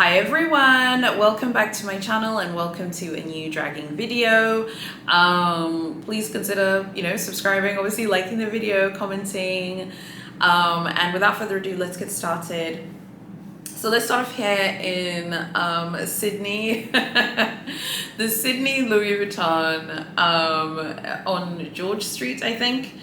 Hi everyone, welcome back to my channel and welcome to a new dragging video. Please consider, subscribing, obviously liking the video, commenting, and without further ado, let's get started. So let's start off here in Sydney, the Sydney Louis Vuitton on George Street, I think.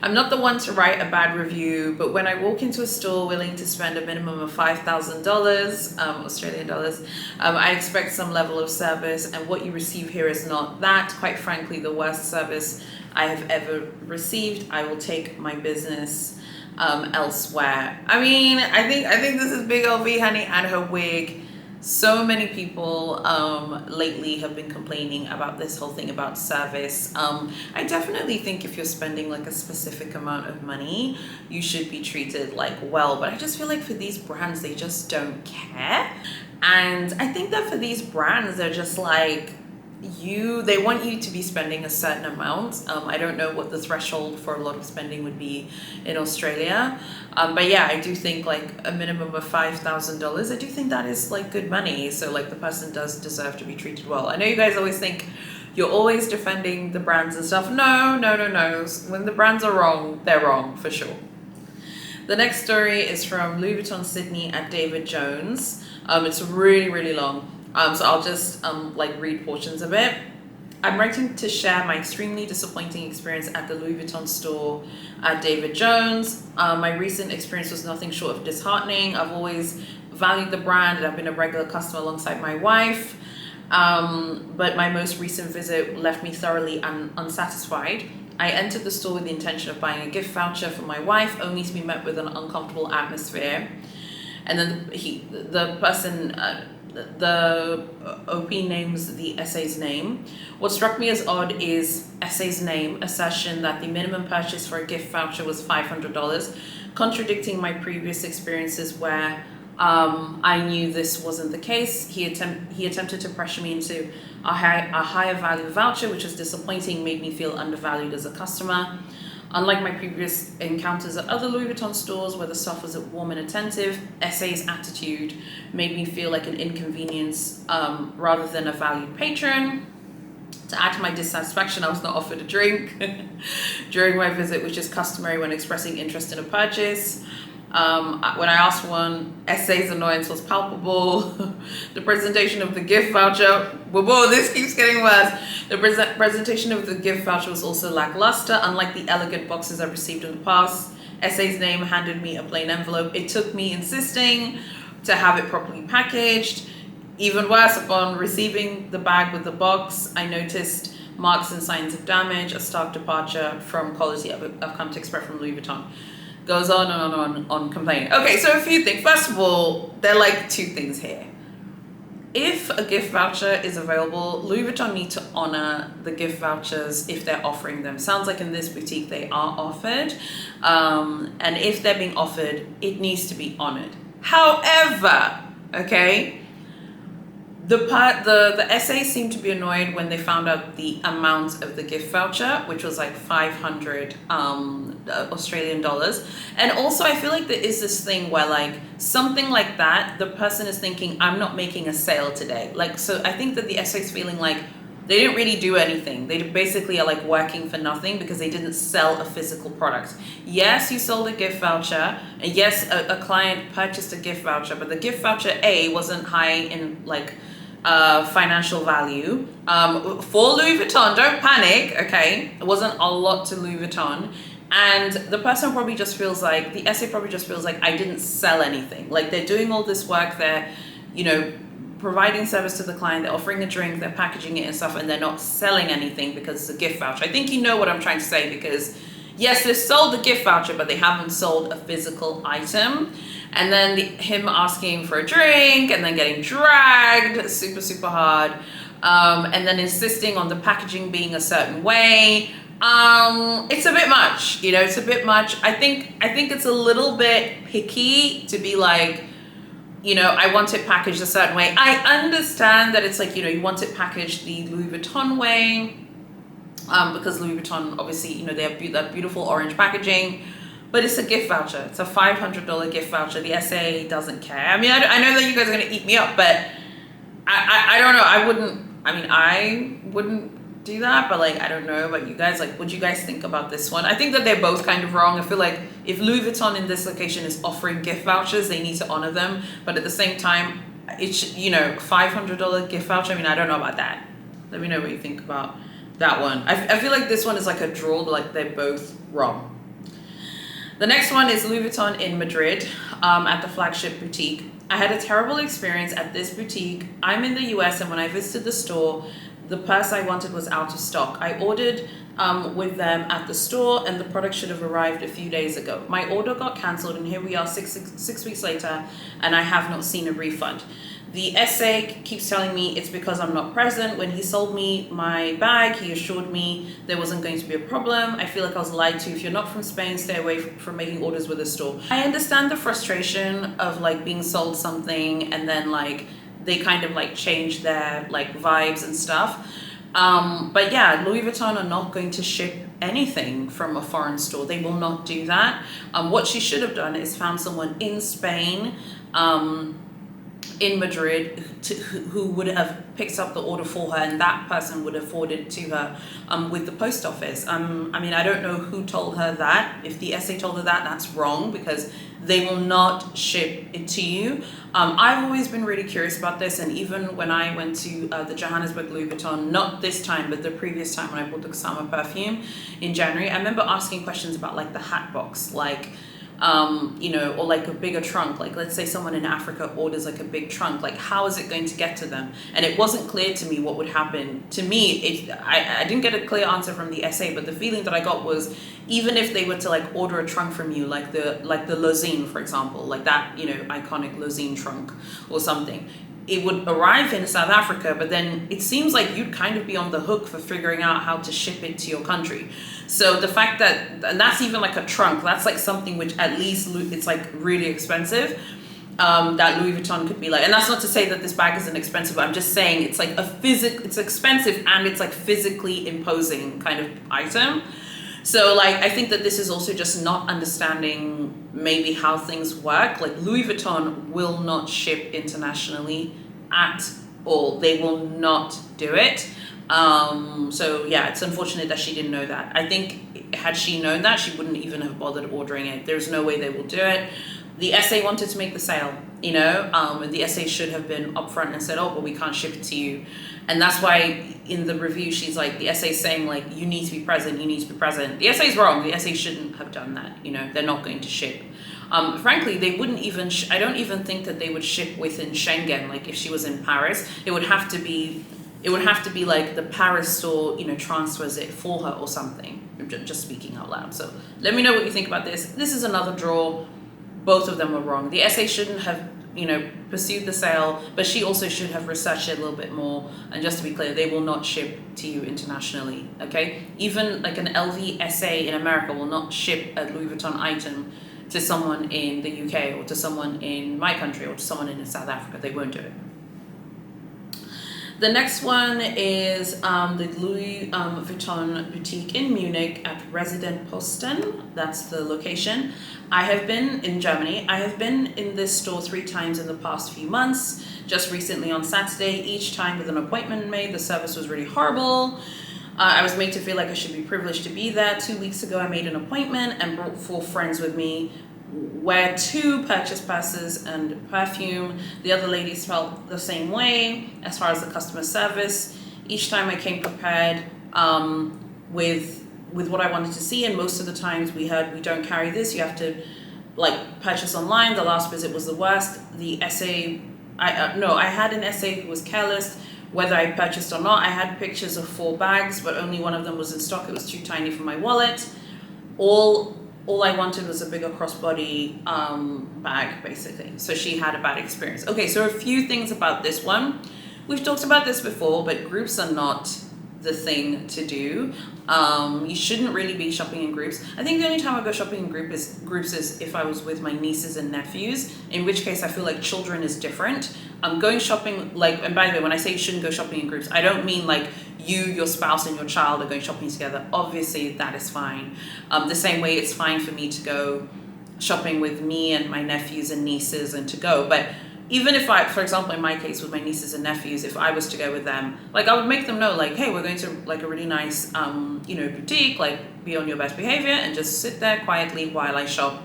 I'm not the one to write a bad review, but when I walk into a store willing to spend a minimum of $5,000 Australian dollars, I expect some level of service, and what you receive here is not that. Quite frankly, the worst service I have ever received. I will take my business elsewhere. I mean, I think this is Big LV Honey and her wig. So many people lately have been complaining about this whole thing about service. I definitely think if you're spending like a specific amount of money, you should be treated like well, but I just feel like for these brands, they just don't care. And I think that for these brands, they're just like, they want you to be spending a certain amount. I don't know what the threshold for a lot of spending would be in Australia, but yeah, I do think like a minimum of $5,000, I do think that is like good money. So like the person does deserve to be treated well. I know you guys always think you're always defending the brands and stuff. No. When the brands are wrong, they're wrong for sure. The next story is from Louis Vuitton Sydney at David Jones. It's really long. So I'll just read portions of it. I'm writing to share my extremely disappointing experience at the Louis Vuitton store at David Jones. My recent experience was nothing short of disheartening. I've always valued the brand and I've been a regular customer alongside my wife. But my most recent visit left me thoroughly unsatisfied. I entered the store with the intention of buying a gift voucher for my wife, only to be met with an uncomfortable atmosphere. And then the OP names the essay's name. What struck me as odd is essay's name assertion that the minimum purchase for a gift voucher was $500, contradicting my previous experiences where I knew this wasn't the case. He attempted to pressure me into a higher value voucher, which was disappointing, made me feel undervalued as a customer. Unlike my previous encounters at other Louis Vuitton stores where the staff was warm and attentive, Essay's attitude made me feel like an inconvenience rather than a valued patron. To add to my dissatisfaction, I was not offered a drink during my visit, which is customary when expressing interest in a purchase. When I asked for one, Essay's annoyance was palpable. The presentation of the gift voucher, whoa, this keeps getting worse. The presentation of the gift voucher was also lackluster. Unlike the elegant boxes I've received in the past, Essay's name handed me a plain envelope. It took me insisting to have it properly packaged. Even worse, upon receiving the bag with the box, I noticed marks and signs of damage, a stark departure from quality I've come to expect from Louis Vuitton. Goes on and on complaining. Okay, so a few things. First of all, there are like two things here. If a gift voucher is available, Louis Vuitton need to honor the gift vouchers if they're offering them. Sounds like in this boutique they are offered. And if they're being offered, it needs to be honored. However, okay, the essay seemed to be annoyed when they found out the amount of the gift voucher, which was like 500 Australian dollars. And also I feel like there is this thing where like something like that, the person is thinking, I'm not making a sale today. Like, so I think that the essay is feeling like they didn't really do anything. They basically are like working for nothing because they didn't sell a physical product. Yes, you sold a gift voucher, and yes, a client purchased a gift voucher, but the gift voucher wasn't high in like financial value. For Louis Vuitton, don't panic, okay? It wasn't a lot to Louis Vuitton. And the person probably just feels like, the essay probably just feels like I didn't sell anything. Like they're doing all this work, they're, providing service to the client, they're offering a drink, they're packaging it and stuff, and they're not selling anything because it's a gift voucher. I think you know what I'm trying to say, because yes, they sold the gift voucher, but they haven't sold a physical item. And then him asking for a drink and then getting dragged super hard, and then insisting on the packaging being a certain way. It's a bit much, it's a bit much. I think it's a little bit picky to be like, I want it packaged a certain way. I understand that it's like, you want it packaged the Louis Vuitton way, because Louis Vuitton, obviously, they have that beautiful orange packaging. but it's a gift voucher. It's a $500 gift voucher. The SA doesn't care. I mean, I know that you guys are going to eat me up, but I don't know. I wouldn't do that, but like, I don't know about you guys. Like, what do you guys think about this one? I think that they're both kind of wrong. I feel like if Louis Vuitton in this location is offering gift vouchers, they need to honor them. But at the same time, it should, $500 gift voucher. I mean, I don't know about that. Let me know what you think about that one. I feel like this one is like a draw, like they're both wrong. The next one is Louis Vuitton in Madrid, at the flagship boutique. I had a terrible experience at this boutique. I'm in the US, and when I visited the store, the purse I wanted was out of stock. I ordered with them at the store, and the product should have arrived a few days ago. My order got cancelled, and here we are six weeks later, and I have not seen a refund. The SA keeps telling me it's because I'm not present. When he sold me my bag, he assured me there wasn't going to be a problem. I feel like I was lied to. If you're not from Spain, stay away from making orders with the store. I understand the frustration of like being sold something and then like they kind of like change their like vibes and stuff. But yeah, Louis Vuitton are not going to ship anything from a foreign store. They will not do that. What she should have done is found someone in Spain, in Madrid, who would have picked up the order for her, and that person would have forwarded it to her with the post office. I mean, I don't know who told her that. If the SA told her that, that's wrong, because they will not ship it to you. I've always been really curious about this, and even when I went to the Johannesburg Louis Vuitton, not this time, but the previous time when I bought the summer perfume in January, I remember asking questions about like the hat box, like, or like a bigger trunk. Like, let's say someone in Africa orders like a big trunk, like how is it going to get to them? And it wasn't clear to me what would happen. To me, I didn't get a clear answer from the SA, but the feeling that I got was, even if they were to like order a trunk from you, like the Lozine, for example, like that, iconic Lozine trunk or something, it would arrive in South Africa, but then it seems like you'd kind of be on the hook for figuring out how to ship it to your country. So the fact that, and that's even like a trunk, that's like something which at least it's like really expensive, that Louis Vuitton could be like, and that's not to say that this bag isn't expensive, but I'm just saying it's like it's expensive and it's like physically imposing kind of item. So like, I think that this is also just not understanding maybe how things work. Like Louis Vuitton will not ship internationally at all. They will not do it. So yeah, it's unfortunate that she didn't know that. I think had she known that, she wouldn't even have bothered ordering it. There's no way they will do it. The SA wanted to make the sale, and the SA should have been upfront and said, oh, but we can't ship it to you. And that's why in the review, she's like, the SA is saying like, you need to be present, you need to be present. The SA is wrong. The SA shouldn't have done that. They're not going to ship. Frankly, they wouldn't even, I don't even think that they would ship within Schengen. Like if she was in Paris, it would have to be like the Paris store, transfers it for her or something. I'm just speaking out loud. So let me know what you think about this. This is another draw. Both of them were wrong. The SA shouldn't have, pursued the sale, but she also should have researched it a little bit more. And just to be clear, they will not ship to you internationally, okay? Even like an LV SA in America will not ship a Louis Vuitton item to someone in the UK or to someone in my country or to someone in South Africa. They won't do it. The next one is the Louis Vuitton boutique in Munich at Resident Posten. That's the location. I have been in Germany. I have been in this store 3 times in the past few months. Just recently on Saturday, each time with an appointment made. The service was really horrible. I was made to feel like I should be privileged to be there. 2 weeks ago, I made an appointment and brought 4 friends with me, where 2 purchased purses and perfume. The other ladies felt the same way as far as the customer service. Each time I came prepared with what I wanted to see, and most of the times we heard, we don't carry this, you have to like purchase online. The last visit was the worst. The SA, I had an SA who was careless, whether I purchased or not. I had pictures of 4 bags, but only one of them was in stock. It was too tiny for my wallet. All I wanted was a bigger crossbody bag, basically. So she had a bad experience. Okay, so a few things about this one. We've talked about this before, but groups are not the thing to do. You shouldn't really be shopping in groups. I think the only time I go shopping in groups is if I was with my nieces and nephews, in which case I feel like children is different. Going shopping, like, and by the way, when I say you shouldn't go shopping in groups, I don't mean like you, your spouse, and your child are going shopping together. Obviously, that is fine. The same way it's fine for me to go shopping with me and my nephews and nieces and to go. But even if I, for example, in my case with my nieces and nephews, if I was to go with them, like I would make them know, like, hey, we're going to like a really nice, boutique, like be on your best behavior and just sit there quietly while I shop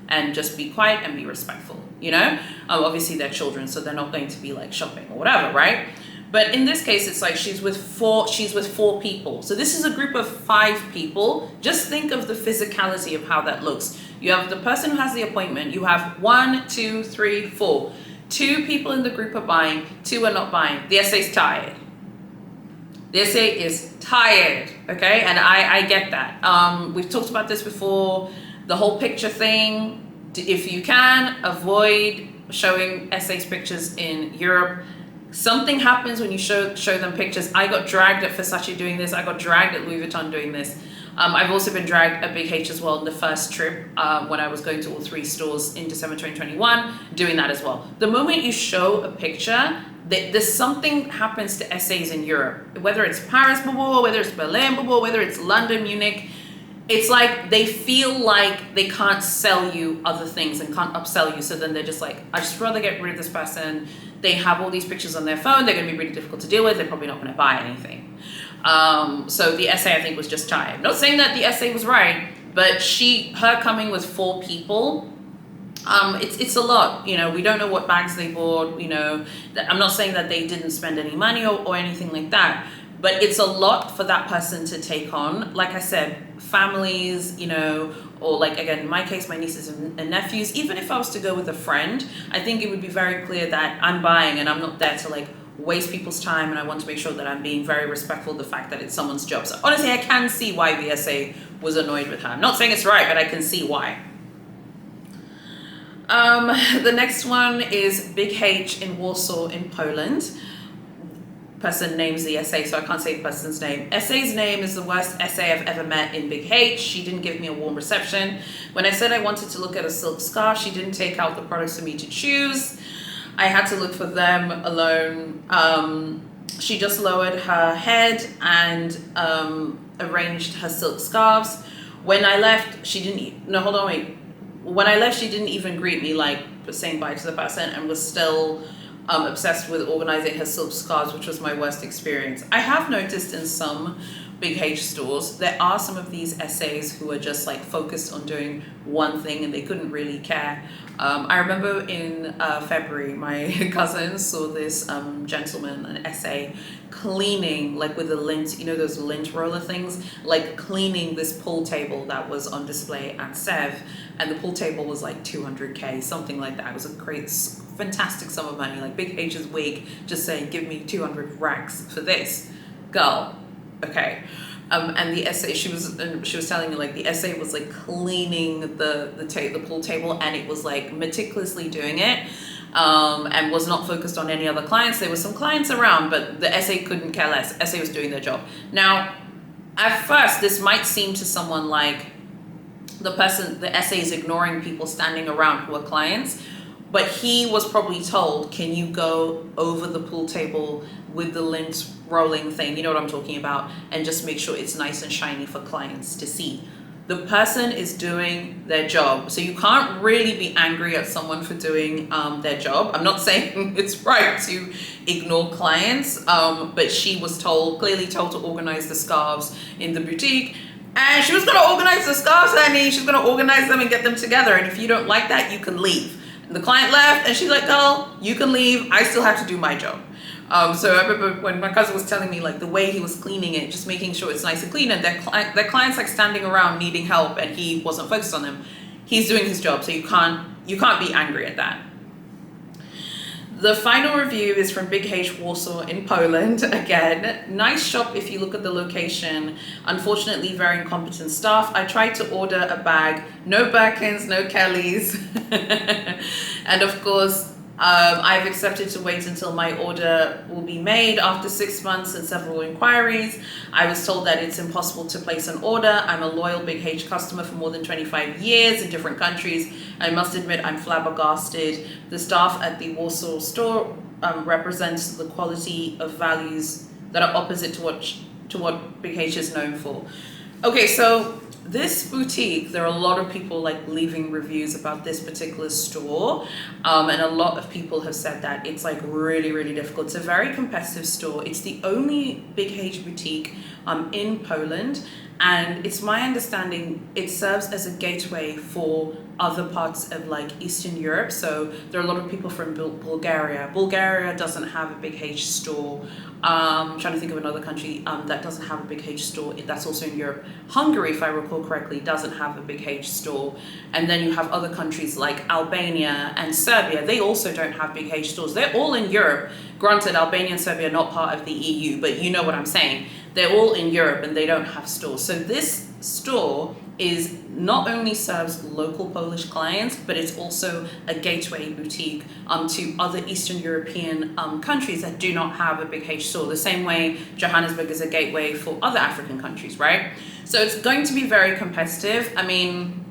and just be quiet and be respectful, Obviously they're children, so they're not going to be like shopping or whatever, right? But in this case, it's like she's with four people. So this is a group of 5 people. Just think of the physicality of how that looks. You have the person who has the appointment. You have 1, 2, 3, 4. 2 people in the group are buying, 2 are not buying. The essay's tired. The essay is tired, okay? And I get that. We've talked about this before. The whole picture thing, if you can, avoid showing essays pictures in Europe. Something happens when you show them pictures. I got dragged at Versace doing this. I got dragged at Louis Vuitton doing this. I've also been dragged at Big H as well in the first trip when I was going to all 3 stores in December 2021, doing that as well. The moment you show a picture, there's something happens to essays in Europe, whether it's Paris Bouboule, whether it's Berlin Bouboule, whether it's London, Munich. It's like they feel like they can't sell you other things and can't upsell you. So then they're just like, I'd just rather get rid of this person. They have all these pictures on their phone. They're going to be really difficult to deal with. They're probably not going to buy anything. So the essay, I think, was just tired. Not saying that the essay was right, but her coming with 4 people, it's a lot. We don't know what bags they bought. I'm not saying that they didn't spend any money or anything like that, but it's a lot for that person to take on. Like I said, families, or like, again, in my case, my nieces and nephews. Even if I was to go with a friend, I think it would be very clear that I'm buying and I'm not there to like waste people's time, and I want to make sure that I'm being very respectful of the fact that it's someone's job. So honestly, I can see why the essay was annoyed with her. I'm not saying it's right, but I can see why. The next one is Big H in Warsaw in Poland. Person names the essay, so I can't say the person's name. Essay's name is the worst essay I've ever met in Big H. She didn't give me a warm reception. When I said I wanted to look at a silk scarf, she didn't take out the products for me to choose. I had to look for them alone. She just lowered her head and arranged her silk scarves. When I left, she didn't, no, hold on, wait. When I left, she didn't even greet me, like saying bye to the person, and was still obsessed with organizing her silk scarves, which was my worst experience. I have noticed in some Big H stores, there are some of these essays who are just like focused on doing one thing and they couldn't really care. I remember in February, my cousin saw this gentleman, an essay, cleaning, like with a lint, those lint roller things, like cleaning this pool table that was on display at Sev, and the pool table was like 200K, something like that. It was a great, fantastic sum of money, like Big H's wig, just saying, give me 200 racks for this. Girl, okay. And the essay, she was telling me, like, the essay was like cleaning the pool table, and it was like meticulously doing it, and was not focused on any other clients. There were some clients around, but the essay couldn't care less. Essay was doing their job. Now, at first, this might seem to someone like the essay is ignoring people standing around who are clients, but he was probably told, can you go over the pool table with the lint rolling thing, you know what I'm talking about, and just make sure it's nice and shiny for clients to see. The person is doing their job, so you can't really be angry at someone for doing their job. I'm not saying it's right to ignore clients, but she was clearly told to organize the scarves in the boutique, and she was going to organize the scarves, honey. She's going to organize them and get them together, and if you don't like that, you can leave. And the client left, and she's like, girl, you can leave. I still have to do my job. So I remember when my cousin was telling me, like, the way he was cleaning it, just making sure it's nice and clean, and their clients like standing around needing help, and he wasn't focused on them. He's doing his job, so you can't be angry at that. The final review is from Big H Warsaw in Poland. Again, nice shop if you look at the location. Unfortunately, very incompetent staff. I tried to order a bag, no Birkins, no Kellys. And of course, I've accepted to wait until my order will be made after 6 months and several inquiries. I was told that it's impossible to place an order. I'm a loyal Big H customer for more than 25 years in different countries. I must admit I'm flabbergasted. The staff at the Warsaw store represents the quality of values that are opposite to what Big H is known for. Okay, so this boutique, there are a lot of people like leaving reviews about this particular store, and a lot of people have said that it's like really, really difficult. It's a very competitive store. It's the only Big H boutique in Poland, and it's my understanding it serves as a gateway for other parts of like Eastern Europe. So there are a lot of people from Bulgaria. Bulgaria doesn't have a Big H store. I'm trying to think of another country that doesn't have a Big H store. That's also in Europe. Hungary, if I recall correctly, doesn't have a Big H store. And then you have other countries like Albania and Serbia. They also don't have Big H stores. They're all in Europe. Granted, Albania and Serbia are not part of the EU, but you know what I'm saying. They're all in Europe and they don't have stores. So this store is not only serves local Polish clients, but it's also a gateway boutique to other Eastern European countries that do not have a Big H store, the same way Johannesburg is a gateway for other African countries, right? So it's going to be very competitive. I mean,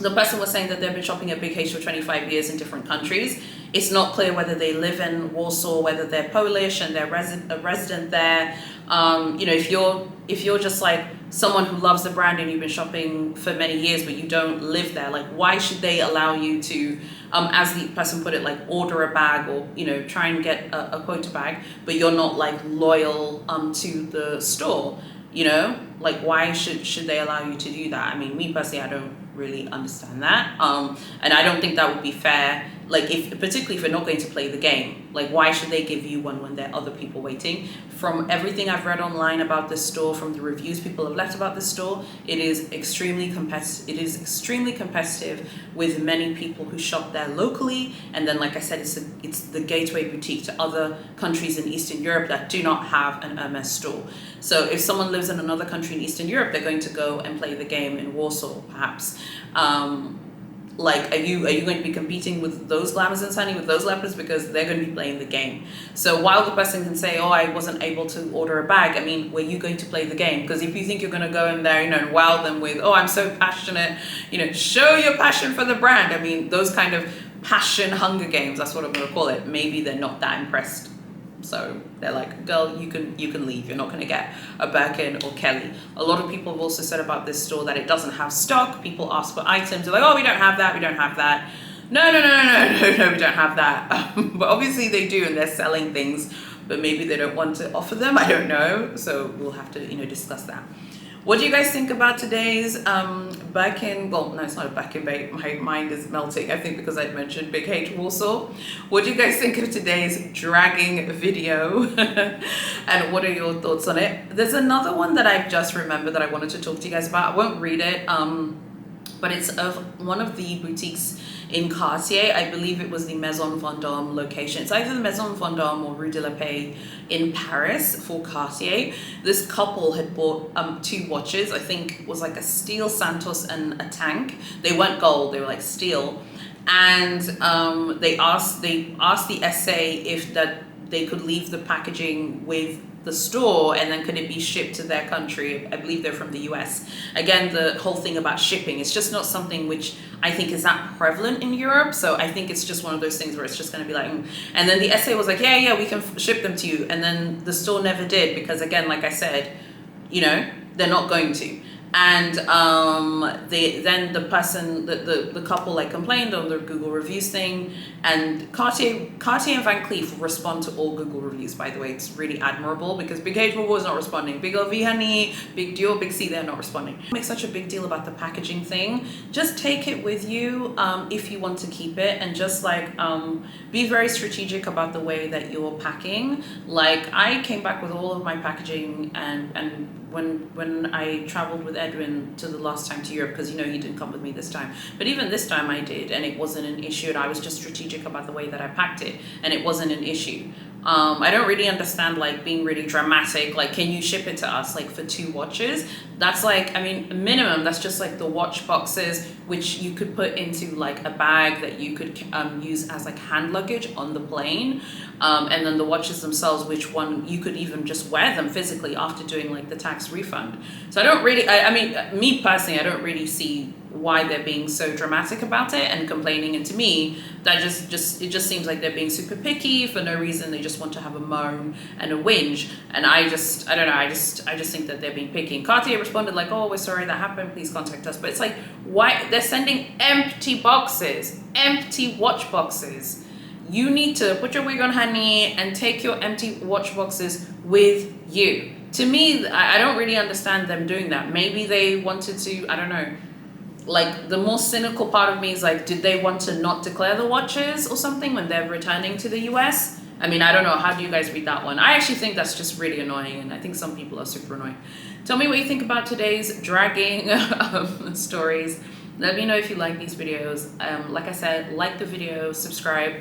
the person was saying that they've been shopping at Big H for 25 years in different countries. It's not clear whether they live in Warsaw, whether they're Polish and they're a resident there. You know, if you're just like someone who loves the brand and you've been shopping for many years but you don't live there, like why should they allow you to, as the person put it, like order a bag or, you know, try and get a quota bag, but you're not like loyal to the store, you know? Like why should they allow you to do that? I mean, me personally, I don't really understand that, and I don't think that would be fair. Like particularly if you're not going to play the game, like why should they give you one when there are other people waiting? From everything I've read online about this store, from the reviews people have left about this store, it is extremely competitive. It is extremely competitive with many people who shop there locally, and then like I said, it's the gateway boutique to other countries in Eastern Europe that do not have an Hermes store. So if someone lives in another country in Eastern Europe, they're going to go and play the game in Warsaw, perhaps. Like, are you going to be competing with those Glamours and Sunny, with those lepers, because they're going to be playing the game? So while the person can say, oh, I wasn't able to order a bag, I mean, were you going to play the game? Because if you think you're going to go in there, you know, and wow them with, oh, I'm so passionate, you know, show your passion for the brand. I mean, those kind of passion Hunger Games, that's what I'm going to call it. Maybe they're not that impressed. So they're like, girl, you can leave. You're not going to get a Birkin or Kelly. A lot of people have also said about this store that it doesn't have stock. People ask for items. They're like, oh, we don't have that. We don't have that. No, we don't have that. But obviously they do, and they're selling things, but maybe they don't want to offer them. I don't know. So we'll have to, you know, discuss that. What do you guys think about today's Birkin? Well, no, it's not a Birkin, babe. My mind is melting, I think, because I'd mentioned Big H Warsaw. What do you guys think of today's dragging video? And what are your thoughts on it? There's another one that I've just remembered that I wanted to talk to you guys about. I won't read it, but it's of one of the boutiques in Cartier. I believe it was the Maison Vendôme location. It's either the Maison Vendôme or Rue de la Paix in Paris for Cartier. This couple had bought 2 watches. I think it was like a steel Santos and a tank. They weren't gold, they were like steel. And they asked the SA if that they could leave the packaging with the store, and then could it be shipped to their country? I believe they're from the US. Again, the whole thing about shipping, it's just not something which I think is that prevalent in Europe. So I think it's just one of those things where it's just going to be like, and then the SA was like, yeah, we can ship them to you. And then the store never did, because again, like I said, you know, they're not going to. And then the person, the couple like complained on the Google reviews thing, and Cartier and Van Cleef respond to all Google reviews, by the way. It's really admirable, because Big H was not responding. Big LV Honey, Big Dior, Big C, they're not responding. Make such a big deal about the packaging thing. Just take it with you if you want to keep it, and just like be very strategic about the way that you're packing. Like I came back with all of my packaging, and when I traveled with Edwin to the last time to Europe, because you know he didn't come with me this time, but even this time I did, and it wasn't an issue, and I was just strategic about the way that I packed it, and it wasn't an issue. I don't really understand like being really dramatic. Like, can you ship it to us like for 2 watches? That's like, I mean, minimum. That's just like the watch boxes, which you could put into like a bag that you could use as like hand luggage on the plane. And then the watches themselves, which one you could even just wear them physically after doing like the tax refund. So I don't really, I mean, me personally, I don't really see why they're being so dramatic about it and complaining. And to me, that it just seems like they're being super picky for no reason. They just want to have a moan and a whinge. And I don't know, I just think that they're being picky. And Cartier responded like, oh, we're sorry that happened, please contact us. But it's like, why? They're sending empty boxes, empty watch boxes. You need to put your wig on, honey, and take your empty watch boxes with you. To me, I don't really understand them doing that. Maybe they wanted to, I don't know. Like, the more cynical part of me is like, did they want to not declare the watches or something when they're returning to the US? I mean, I don't know. How do you guys read that one? I actually think that's just really annoying, and I think some people are super annoying. Tell me what you think about today's dragging stories. Let me know if you like these videos. Like I said, like the video, subscribe.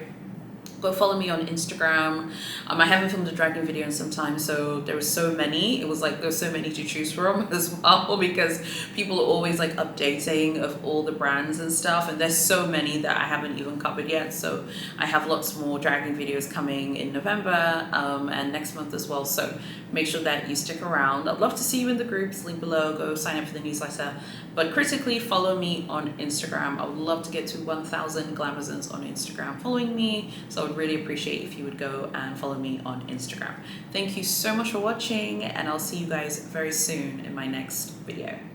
Go follow me on Instagram. I haven't filmed a dragging video in some time, so there were so many. It was like there's so many to choose from as well, because people are always like updating of all the brands and stuff, and there's so many that I haven't even covered yet. So I have lots more dragging videos coming in November and next month as well. So make sure that you stick around. I'd love to see you in the groups. Link below. Go sign up for the newsletter. But critically, follow me on Instagram. I would love to get to 1,000 Glamazons on Instagram following me. So I would really appreciate if you would go and follow me on Instagram. Thank you so much for watching, and I'll see you guys very soon in my next video.